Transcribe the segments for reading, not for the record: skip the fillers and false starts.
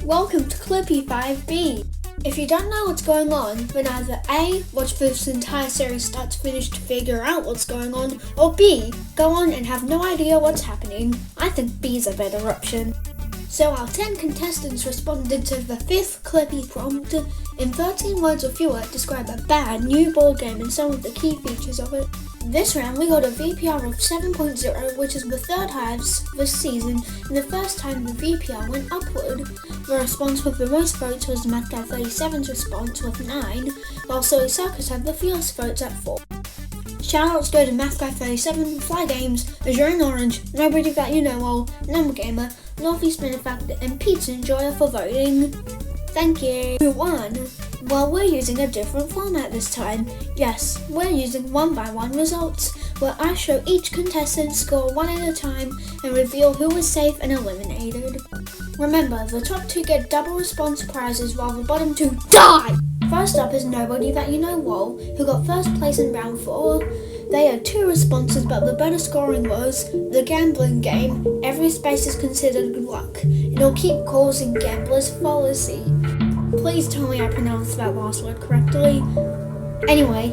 Welcome to CLIPPY 5B. If you don't know what's going on, then either A, watch this entire series start to finish to figure out what's going on, or B, go on and have no idea what's happening. I think B's a better option. So our 10 contestants responded to the 5th CLIPPY prompt. In 13 words or fewer, describe a bad new board game and some of the key features of it. This round we got a VPR of 7.0, which is the third highest this season, and the first time the VPR went upward. The response with the most votes was Math Guy 37's response with 9, while Silly Circus had the fewest votes at 4. Shoutouts go to Math Guy 37, Fly Games, Azure and Orange, Nobody That You Know All, Number Gamer, Northeast Benefactor, and Pizza Enjoyer for voting. Thank you. Who won? Well, we're using a different format this time. Yes, we're using 1x1 results, where I show each contestant's score one at a time and reveal who was safe and eliminated. Remember, the top 2 get double response prizes while the bottom 2 die! First up is Nobody That You Know Wall, who got first place in round 4. They had 2 responses, but the better scoring was the gambling game. Every space is considered luck. It'll keep causing gamblers fallacy. Please tell me I pronounced that last word correctly. Anyway,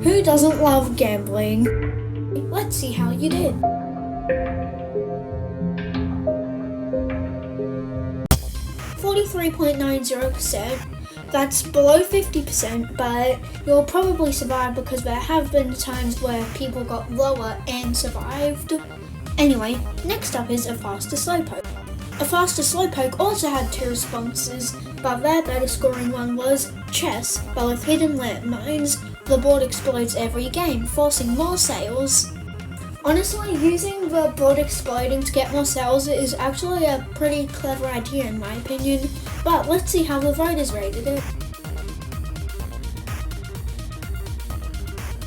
who doesn't love gambling? Let's see how you did. .90%. That's below 50%, but you'll probably survive because there have been times where people got lower and survived. Anyway, next up is a faster slowpoke. A faster slowpoke also had 2 responses, but their better scoring one was chess, but with hidden landmines. The board explodes every game, forcing more sales. Honestly, using the board exploding to get more sales is actually a pretty clever idea in my opinion, but let's see how the voters rated it.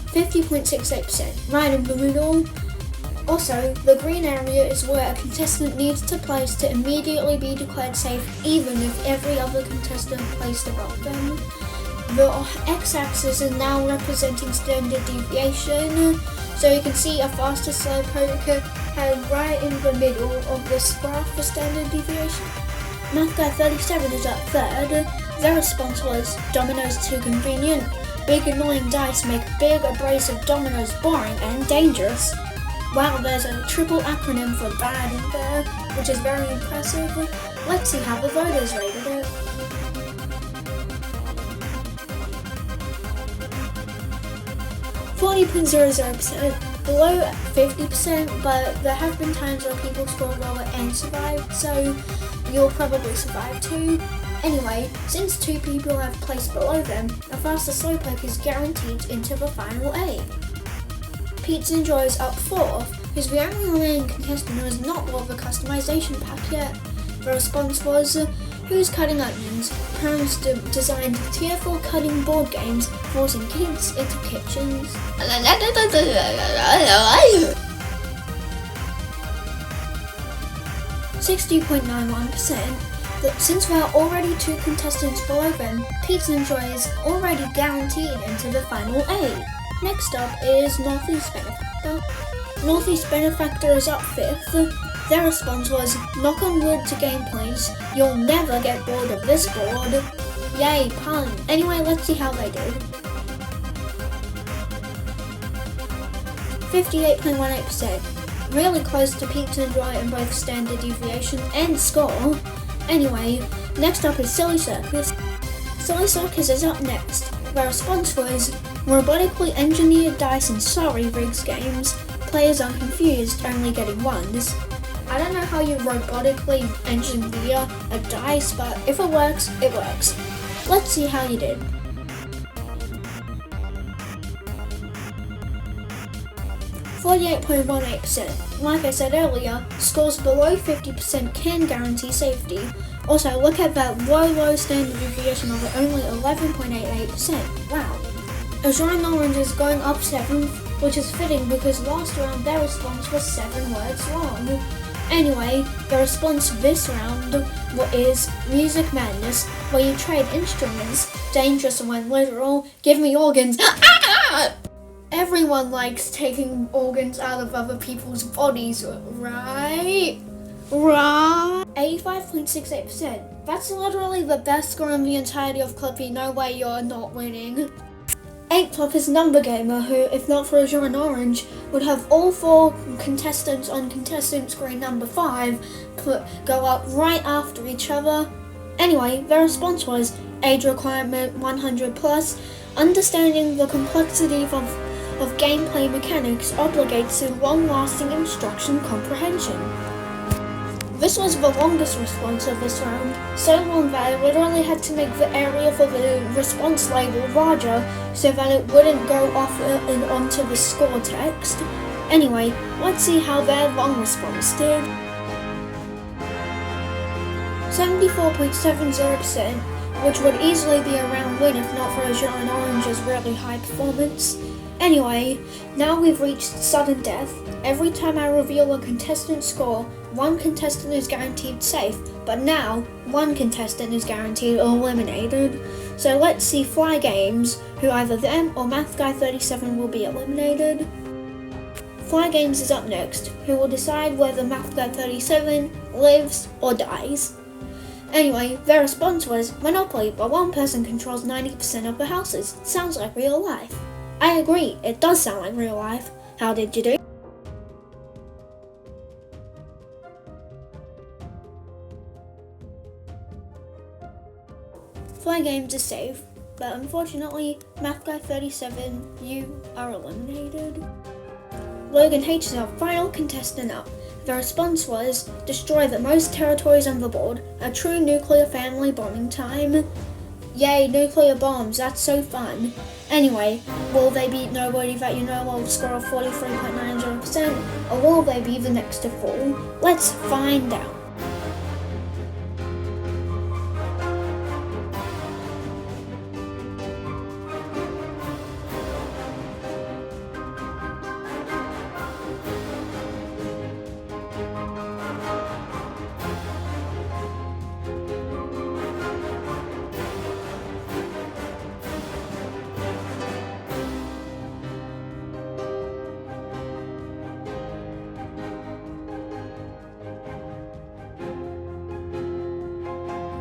50.68%, right in the middle. Also, the green area is where a contestant needs to place to immediately be declared safe, even if every other contestant placed above them. The x-axis is now representing standard deviation, so you can see a faster slowpoke had right in the middle of this graph for standard deviation. Math Guy 37 is at 3rd. Their response was, dominoes too convenient. Big annoying dice make big abrasive dominoes boring and dangerous. Wow, there's a triple acronym for bad in there, which is very impressive. Let's see how the voters rated it. .00%, below 50%, but there have been times where people score lower and survived, so you'll probably survive too. Anyway, since 2 people have placed below them, a faster slowpoke is guaranteed into the final 8. Pizza Enjoyer is up 4th, who's the only remaining contestant who has not got the customization pack yet. The response was, who's cutting onions? Parents designed tier 4 cutting board games, forcing kids into kitchens. 60.91%. Since there are already 2 contestants below them, Pizza Enjoyer is already guaranteed into the final 8. Next up is Northeast Benefactor. Northeast Benefactor is up 5th. Their response was, knock on wood to gameplays, you'll never get bored of this board. Yay, pun. Anyway, let's see how they did. 58.18%, really close to Pizza Enjoyer in both standard deviation and score. Anyway, next up is Silly Circus. Silly Circus is up next. Their response was, robotically engineered dice and sorry rigs games. Players are confused, only getting 1s. I don't know how you robotically engineer a dice, but if it works, it works. Let's see how you did. .18%. Like I said earlier, scores below 50% can guarantee safety. Also, look at that low standard deviation of only 11.88%. Wow. Azure and Orange is going up 7th, which is fitting because last round their response was 7 words long. Anyway, the response this round is Music Madness, where you trade instruments, dangerous and when literal, give me organs. Everyone likes taking organs out of other people's bodies, right? Right? 85.68%. That's literally the best score in the entirety of CLIPPY. No way you're not winning. 8th up is Number Gamer, who, if not for Azure and Orange, would have all 4 contestants on contestant screen number 5 go up right after each other. Anyway, their response was age requirement 100 plus, understanding the complexity of gameplay mechanics obligates to long-lasting instruction comprehension. This was the longest response of this round, so long that I literally had to make the area for the response label larger so that it wouldn't go off and onto the score text. Anyway, let's see how their long response did. 74.70%, which would easily be a round win if not for Azure and Orange's really high performance. Anyway, now we've reached sudden death. Every time I reveal a contestant's score, one contestant is guaranteed safe, but now one contestant is guaranteed eliminated. So let's see Fly Games, who either them or Math Guy 37 will be eliminated. Fly Games is up next, who will decide whether Math Guy 37 lives or dies. Anyway, their response was Monopoly, but one person controls 90% of the houses. Sounds like real life. I agree, it does sound like real life. How did you do? Fly Games is safe, but unfortunately, Math Guy 37, you are eliminated. Logan H is our final contestant up. The response was, destroy the most territories on the board, a true nuclear family bombing time. Yay, nuclear bombs, that's so fun. Anyway, will they beat Nobody That You Know with a score of 43.90%, or will they be the next to fall? Let's find out.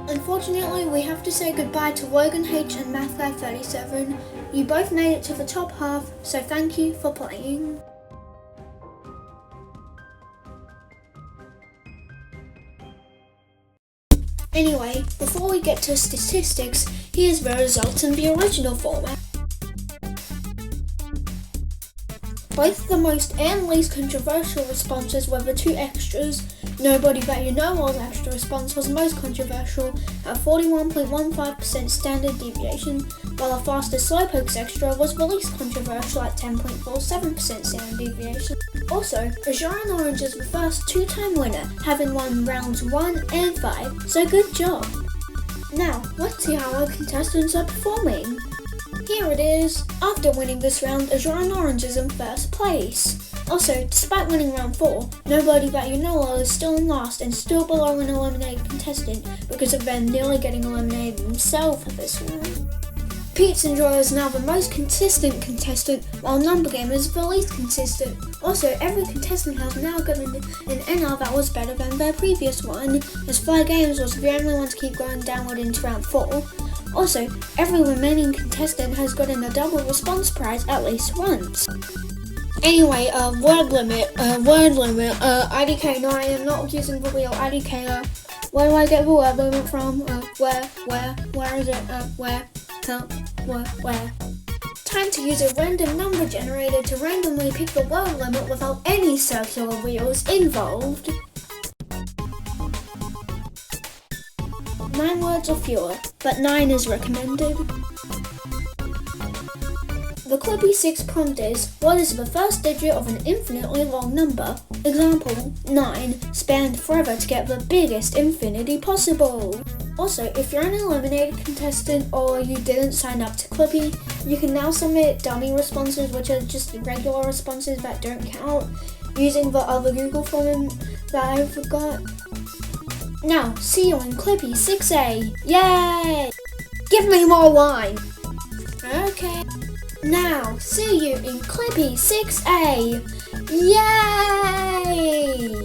Unfortunately, we have to say goodbye to Logan H and Math Guy 37. You both made it to the top half, so thank you for playing. Anyway, before we get to statistics, here's the results in the original format. Both the most and least controversial responses were the 2 extras. Nobody That You Know All's extra response was most controversial at 41.15% standard deviation, while the fastest Slowpoke's extra was the least controversial at 10.47% standard deviation. Also, Azure and Orange is the first 2-time winner, having won rounds 1 and 5, so good job! Now, let's see how our contestants are performing. Here it is. After winning this round, Azure and Orange is in first place. Also, despite winning round 4, Nobody That You Know is still in last and still below an eliminated contestant because of them nearly getting eliminated themselves for this round. Pete's Enjoyer is now the most consistent contestant, while Number Game is the least consistent. Also, every contestant has now gotten an NR that was better than their previous one, as Fly Games was the only one to keep going downward into round 4. Also, every remaining contestant has gotten a double response prize at least once. Anyway, word limit, IDK, no, I am not using the real IDK, where do I get the word limit from? Where is it, where? Time to use a random number generator to randomly pick the word limit without any circular wheels involved. 9 words or fewer, but 9 is recommended. The CLIPPY 6 prompt is, what is the first digit of an infinitely long number? Example, 9, spanned forever to get the biggest infinity possible. Also, if you're an eliminated contestant or you didn't sign up to CLIPPY, you can now submit dummy responses, which are just regular responses that don't count, using the other Google form that I forgot. Now, see you in CLIPPY 6A. Yay! Give me more wine. Okay. Now, see you in CLIPPY 6A. Yay!